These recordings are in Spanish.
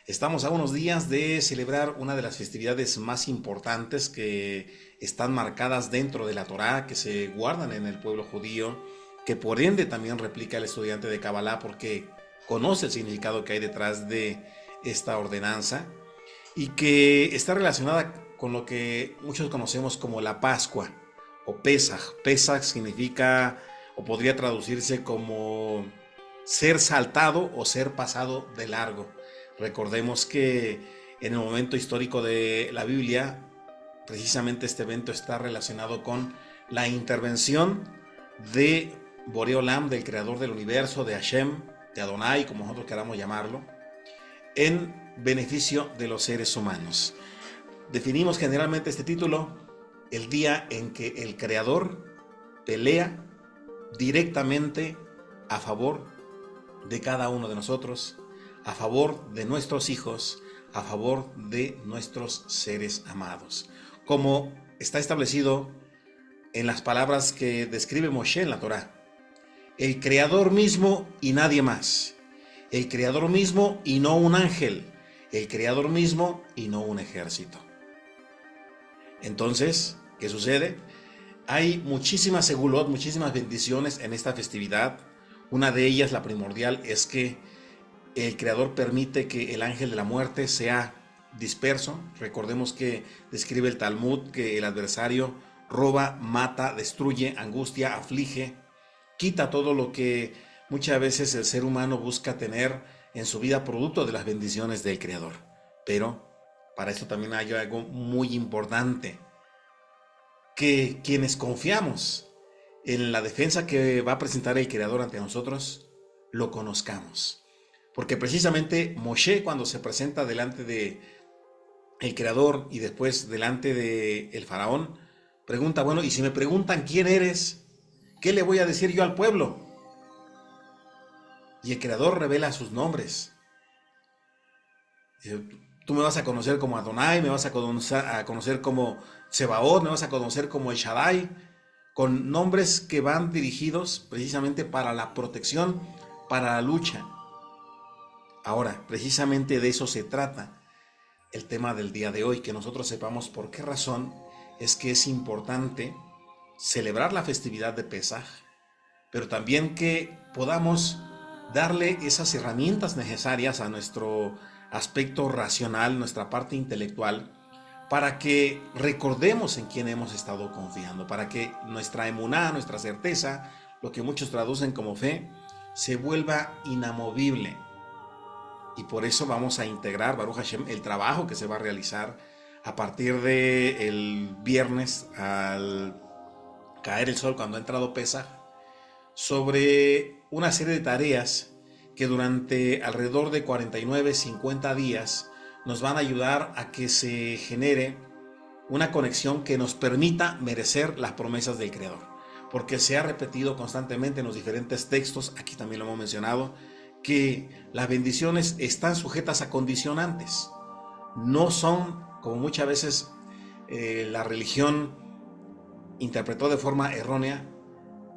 Estamos a unos días de celebrar una de las festividades más importantes que están marcadas dentro de la Torá, que se guardan en el pueblo judío, que por ende también replica el estudiante de Kabbalah porque conoce el significado que hay detrás de esta ordenanza y que está relacionada con lo que muchos conocemos como la Pascua o Pesaj. Pesaj significa o podría traducirse como ser saltado o ser pasado de largo. Recordemos que en el momento histórico de la Biblia, precisamente este evento está relacionado con la intervención de Boreolam, del creador del universo, de Hashem, de Adonai, como nosotros queramos llamarlo, en beneficio de los seres humanos. Definimos generalmente este título el día en que el creador pelea directamente a favor de cada uno de nosotros, a favor de nuestros hijos, a favor de nuestros seres amados. Como está establecido en las palabras que describe Moshe en la Torá, el creador mismo y nadie más, el creador mismo y no un ángel, el creador mismo y no un ejército. Entonces, ¿qué sucede? Hay muchísimas segulot, muchísimas bendiciones en esta festividad. Una de ellas, la primordial, es que el Creador permite que el ángel de la muerte sea disperso. Recordemos que describe el Talmud que el adversario roba, mata, destruye, angustia, aflige, quita todo lo que muchas veces el ser humano busca tener en su vida producto de las bendiciones del Creador. Pero para esto también hay algo muy importante, que quienes confiamos en la defensa que va a presentar el Creador ante nosotros, lo conozcamos. Porque precisamente Moshe, cuando se presenta delante de el Creador y después delante de el faraón, pregunta, bueno, y si me preguntan quién eres, ¿qué le voy a decir yo al pueblo? Y el Creador revela sus nombres. Dice, tú me vas a conocer como Adonai, me vas a conocer como Sebaot, me vas a conocer como El Shaddai, con nombres que van dirigidos precisamente para la protección, para la lucha. Ahora, precisamente de eso se trata el tema del día de hoy, que nosotros sepamos por qué razón es que es importante celebrar la festividad de Pesaj, pero también que podamos darle esas herramientas necesarias a nuestro aspecto racional, nuestra parte intelectual, para que recordemos en quién hemos estado confiando, para que nuestra emuná, nuestra certeza, lo que muchos traducen como fe, se vuelva inamovible. Y por eso vamos a integrar, Baruch Hashem, el trabajo que se va a realizar a partir del viernes al caer el sol cuando ha entrado Pesaj, sobre una serie de tareas que durante alrededor de 49, 50 días nos van a ayudar a que se genere una conexión que nos permita merecer las promesas del Creador. Porque se ha repetido constantemente en los diferentes textos, aquí también lo hemos mencionado, que las bendiciones están sujetas a condicionantes. No son, como muchas veces la religión interpretó de forma errónea,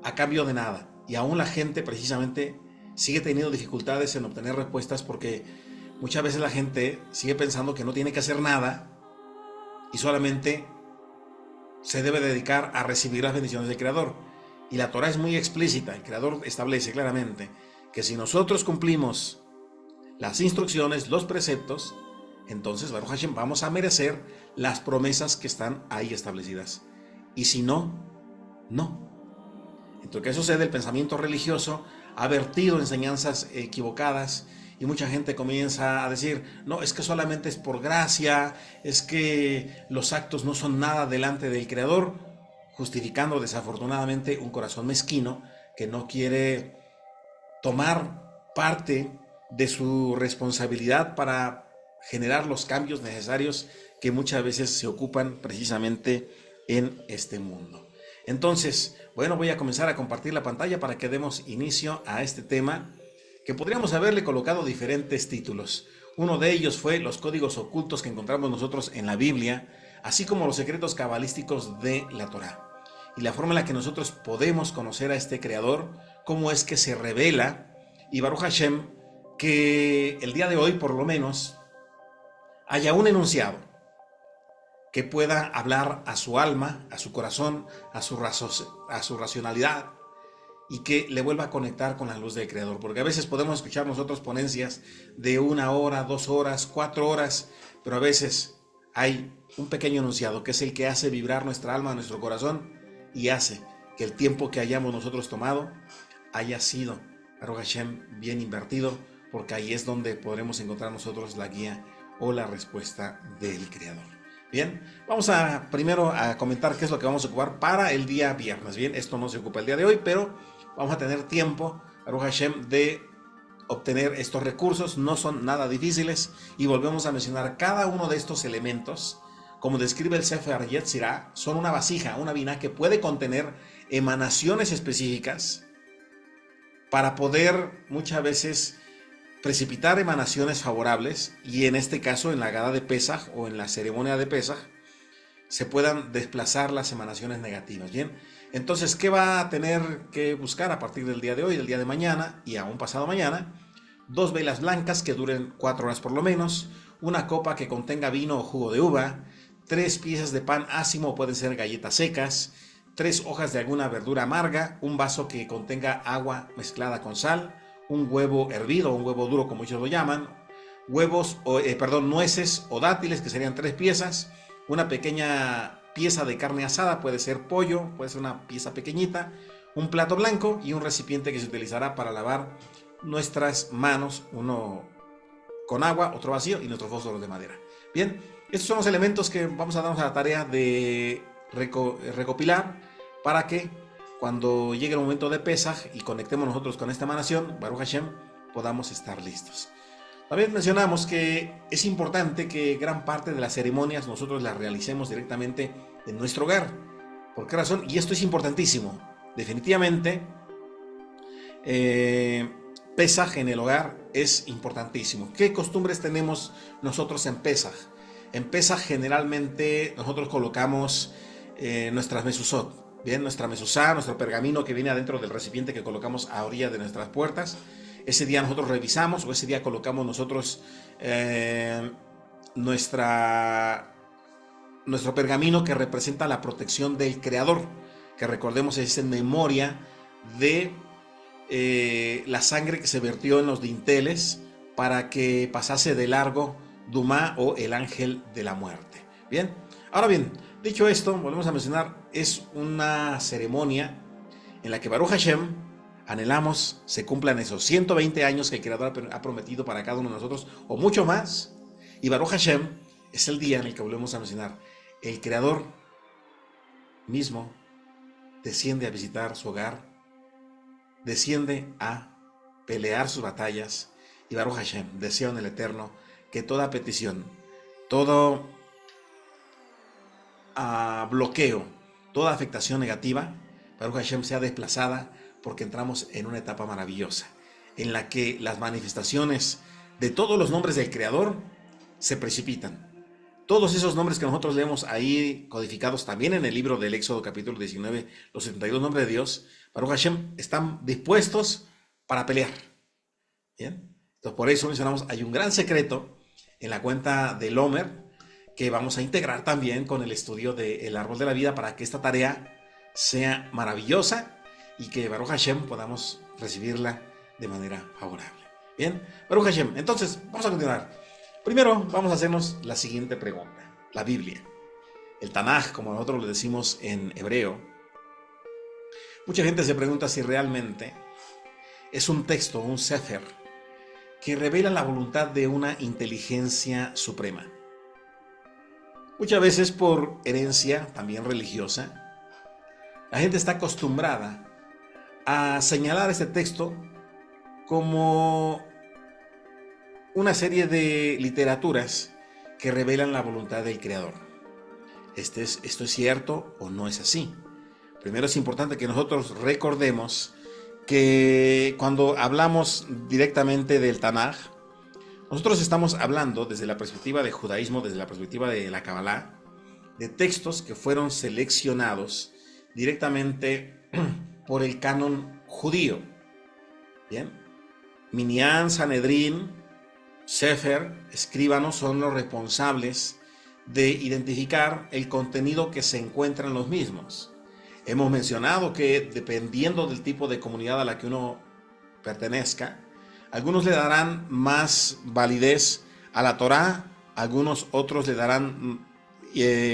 a cambio de nada. Y aún la gente precisamente sigue teniendo dificultades en obtener respuestas porque muchas veces la gente sigue pensando que no tiene que hacer nada y solamente se debe dedicar a recibir las bendiciones del Creador. Y la Torah es muy explícita, el Creador establece claramente que si nosotros cumplimos las instrucciones, los preceptos, entonces Baruch Hashem vamos a merecer las promesas que están ahí establecidas. Y si no, no. Entonces, ¿qué sucede? El pensamiento religioso ha vertido enseñanzas equivocadas y mucha gente comienza a decir, no, es que solamente es por gracia, es que los actos no son nada delante del Creador, justificando desafortunadamente un corazón mezquino que no quiere tomar parte de su responsabilidad para generar los cambios necesarios que muchas veces se ocupan precisamente en este mundo. Entonces, bueno, voy a comenzar a compartir la pantalla para que demos inicio a este tema que podríamos haberle colocado diferentes títulos. Uno de ellos fue los códigos ocultos que encontramos nosotros en la Biblia, así como los secretos cabalísticos de la Torá. Y la forma en la que nosotros podemos conocer a este Creador, cómo es que se revela, y Baruch Hashem, que el día de hoy por lo menos haya un enunciado que pueda hablar a su alma, a su corazón, a su racionalidad, y que le vuelva a conectar con la luz del Creador. Porque a veces podemos escuchar nosotros ponencias de 1 hora, 2 horas, 4 horas, pero a veces hay un pequeño enunciado que es el que hace vibrar nuestra alma, nuestro corazón, y hace que el tiempo que hayamos nosotros tomado haya sido, Baruch Hashem, bien invertido, porque ahí es donde podremos encontrar nosotros la guía o la respuesta del Creador. Bien, vamos primero a comentar qué es lo que vamos a ocupar para el día viernes. Bien, esto no se ocupa el día de hoy, pero vamos a tener tiempo, Baruch Hashem, de obtener estos recursos. No son nada difíciles, y volvemos a mencionar cada uno de estos elementos. Como describe el Sefer Yetzirah, son una vasija, una biná que puede contener emanaciones específicas para poder muchas veces precipitar emanaciones favorables, y en este caso en la Haggadah de Pesaj o en la ceremonia de Pesaj se puedan desplazar las emanaciones negativas. Bien, entonces, ¿qué va a tener que buscar a partir del día de hoy, del día de mañana y aún pasado mañana? 2 velas blancas que duren 4 horas por lo menos, una copa que contenga vino o jugo de uva, 3 piezas de pan ácimo, pueden ser galletas secas, 3 hojas de alguna verdura amarga, un vaso que contenga agua mezclada con sal, un huevo hervido, un huevo duro como ellos lo llaman, nueces o dátiles, que serían 3 piezas, una pequeña pieza de carne asada, puede ser pollo, puede ser una pieza pequeñita, un plato blanco y un recipiente que se utilizará para lavar nuestras manos, uno con agua, otro vacío, y nuestros fósforos de madera. Bien, estos son los elementos que vamos a darnos a la tarea de recopilar para que cuando llegue el momento de Pesaj y conectemos nosotros con esta emanación, Baruch Hashem, podamos estar listos. También mencionamos que es importante que gran parte de las ceremonias nosotros las realicemos directamente en nuestro hogar. ¿Por qué razón? Y esto es importantísimo. Definitivamente, Pesaj en el hogar es importantísimo. ¿Qué costumbres tenemos nosotros en Pesaj? En Pesaj generalmente nosotros colocamos nuestras mezuzot. Bien, nuestra mezuzá, nuestro pergamino que viene adentro del recipiente que colocamos a orilla de nuestras puertas. Ese día nosotros revisamos, o ese día colocamos nosotros nuestro pergamino que representa la protección del Creador, que recordemos es en memoria de la sangre que se vertió en los dinteles para que pasase de largo Dumá, o el ángel de la muerte. Bien, ahora bien, dicho esto, volvemos a mencionar, es una ceremonia en la que Baruch Hashem anhelamos se cumplan esos 120 años que el Creador ha prometido para cada uno de nosotros, o mucho más. Y Baruch Hashem es el día en el que volvemos a mencionar, el Creador mismo desciende a visitar su hogar, desciende a pelear sus batallas, y Baruch Hashem desea en el Eterno que toda petición, todo bloqueo, toda afectación negativa, Baruch Hashem sea desplazada, porque entramos en una etapa maravillosa en la que las manifestaciones de todos los nombres del Creador se precipitan. Todos esos nombres que nosotros leemos ahí codificados también en el libro del Éxodo capítulo 19, los 72 nombres de Dios, Baruch Hashem, están dispuestos para pelear. ¿Bien? Entonces, por eso mencionamos, hay un gran secreto en la cuenta del Omer que vamos a integrar también con el estudio del árbol de la vida, para que esta tarea sea maravillosa y que Baruch Hashem podamos recibirla de manera favorable. Bien, Baruch Hashem. Entonces, vamos a continuar. Primero, vamos a hacernos la siguiente pregunta. La Biblia, el Tanaj, como nosotros lo decimos en hebreo. Mucha gente se pregunta si realmente es un texto, un sefer, que revela la voluntad de una inteligencia suprema. Muchas veces por herencia, también religiosa, la gente está acostumbrada a señalar este texto como una serie de literaturas que revelan la voluntad del Creador. ¿Esto es cierto o no es así? Primero es importante que nosotros recordemos que cuando hablamos directamente del Tanaj, nosotros estamos hablando desde la perspectiva del judaísmo, desde la perspectiva de la Kabbalah, de textos que fueron seleccionados directamente por el canon judío. Bien, Minyan, Sanedrín, Sefer, escribanos, son los responsables de identificar el contenido que se encuentra en los mismos. Hemos mencionado que dependiendo del tipo de comunidad a la que uno pertenezca, algunos le darán más validez a la Torá, algunos otros le darán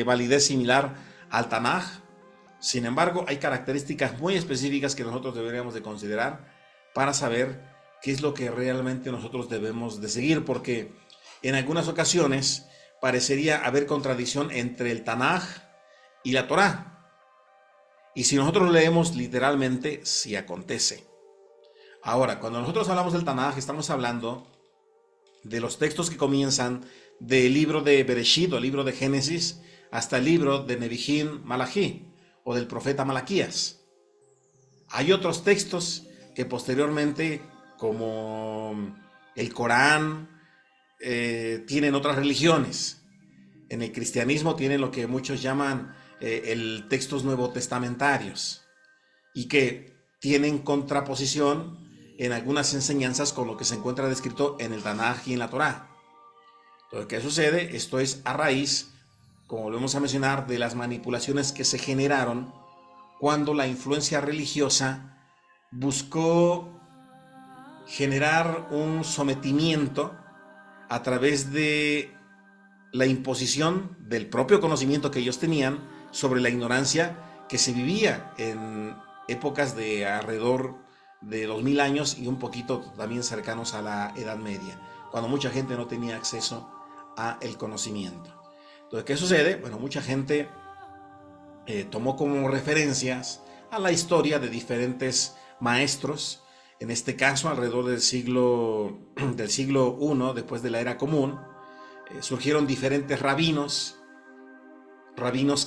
validez similar al Tanaj. Sin embargo, hay características muy específicas que nosotros deberíamos de considerar para saber qué es lo que realmente nosotros debemos de seguir, porque en algunas ocasiones parecería haber contradicción entre el Tanaj y la Torá. Y si nosotros leemos literalmente, sí acontece. Ahora, cuando nosotros hablamos del Tanaj, estamos hablando de los textos que comienzan del libro de Bereshit o libro de Génesis hasta el libro de Nevi'im Malachi o del profeta Malaquías. Hay otros textos que posteriormente, como el Corán, tienen otras religiones. En el cristianismo tienen lo que muchos llaman el textos nuevotestamentarios y que tienen contraposición en algunas enseñanzas con lo que se encuentra descrito en el Tanaj y en la Torá. Entonces, ¿qué sucede? Esto es a raíz, como volvemos a mencionar, de las manipulaciones que se generaron cuando la influencia religiosa buscó generar un sometimiento a través de la imposición del propio conocimiento que ellos tenían sobre la ignorancia que se vivía en épocas de alrededor de 2000 años y un poquito también cercanos a la Edad Media, cuando mucha gente no tenía acceso a el conocimiento. Entonces, ¿qué sucede? Bueno, mucha gente tomó como referencias a la historia de diferentes maestros, en este caso alrededor del siglo I, después de la Era Común. Surgieron diferentes rabinos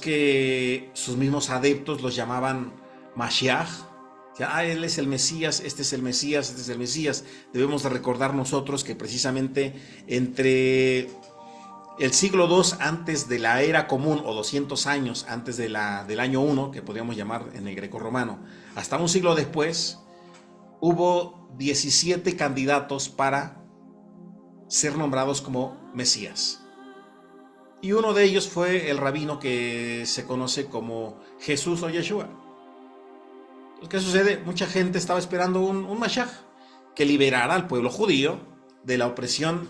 que sus mismos adeptos los llamaban Mashiach. Él es el Mesías, este es el Mesías, este es el Mesías. Debemos de recordar nosotros que precisamente entre el siglo II antes de la Era Común, o 200 años antes del año 1, que podríamos llamar en el grecorromano, hasta un siglo después, hubo 17 candidatos para ser nombrados como Mesías. Y uno de ellos fue el rabino que se conoce como Jesús o Yeshua. Entonces, ¿qué sucede? Mucha gente estaba esperando un Mashiach que liberara al pueblo judío de la opresión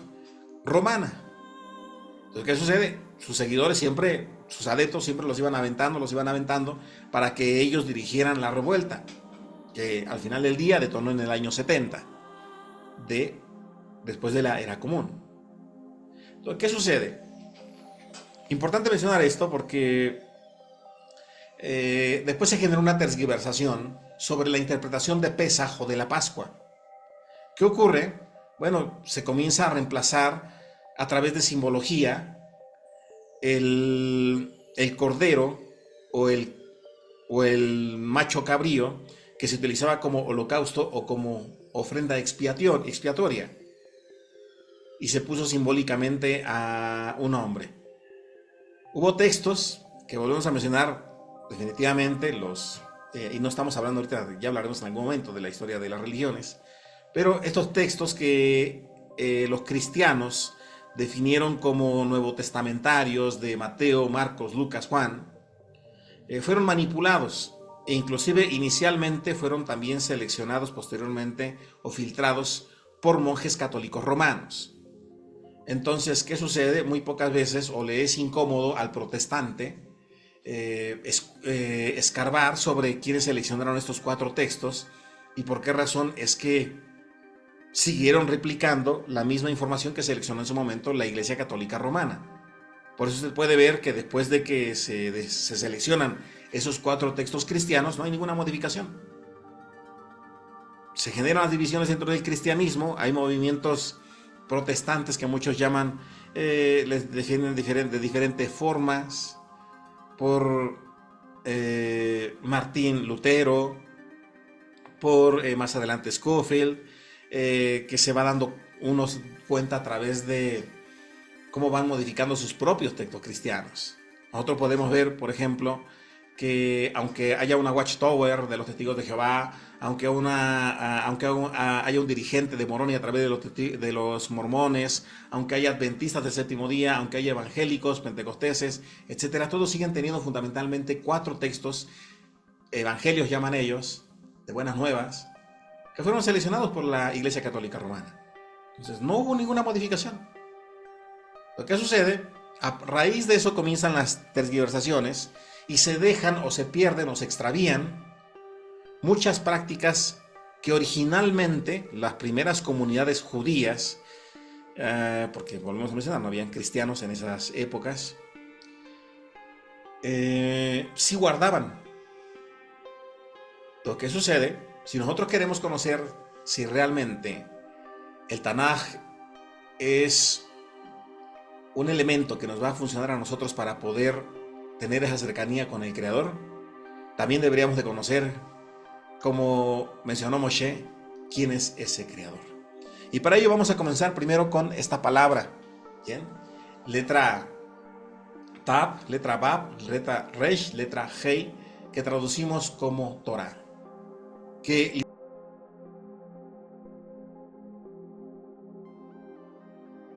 romana. Entonces, ¿qué sucede? Sus seguidores siempre, sus adeptos siempre los iban aventando para que ellos dirigieran la revuelta, que al final del día detonó en el año 70, después de la Era Común. Entonces, ¿qué sucede? Importante mencionar esto porque después se generó una tergiversación sobre la interpretación de Pesaj o de la Pascua. ¿Qué ocurre? Bueno, se comienza a reemplazar a través de simbología el cordero o el macho cabrío que se utilizaba como holocausto o como ofrenda expiatoria, y se puso simbólicamente a un hombre. Hubo textos que volvemos a mencionar definitivamente, y no estamos hablando ahorita, ya hablaremos en algún momento de la historia de las religiones, pero estos textos que los cristianos definieron como nuevotestamentarios de Mateo, Marcos, Lucas, Juan, fueron manipulados e inclusive inicialmente fueron también seleccionados posteriormente o filtrados por monjes católicos romanos. Entonces, ¿qué sucede? Muy pocas veces o le es incómodo al protestante escarbar sobre quiénes seleccionaron estos 4 textos y por qué razón es que siguieron replicando la misma información que seleccionó en su momento la Iglesia Católica Romana. Por eso se puede ver que después de que se seleccionan esos 4 textos cristianos, no hay ninguna modificación. Se generan las divisiones dentro del cristianismo, hay movimientos protestantes que muchos llaman, les definen de diferentes formas, por Martín Lutero, por más adelante Scofield, que se va dando unos cuenta a través de cómo van modificando sus propios textos cristianos. Nosotros podemos ver, por ejemplo, que aunque haya una Watchtower de los Testigos de Jehová, haya un dirigente de Moroni a través de los mormones, aunque haya adventistas del séptimo día, aunque haya evangélicos, pentecosteses, etcétera, todos siguen teniendo fundamentalmente 4 textos, evangelios llaman ellos, de buenas nuevas, que fueron seleccionados por la Iglesia Católica Romana. Entonces no hubo ninguna modificación. Lo que sucede, a raíz de eso comienzan las tergiversaciones y se dejan o se pierden o se extravían muchas prácticas que originalmente las primeras comunidades judías, porque volvemos a mencionar, no habían cristianos en esas épocas, sí guardaban. Lo que sucede, si nosotros queremos conocer si realmente el Tanaj es un elemento que nos va a funcionar a nosotros para poder tener esa cercanía con el Creador, también deberíamos de conocer, como mencionó Moshe, quién es ese Creador. Y para ello vamos a comenzar primero con esta palabra, ¿bien? Letra Tab, letra Bab, letra Resh, letra Hei, que traducimos como Torah, que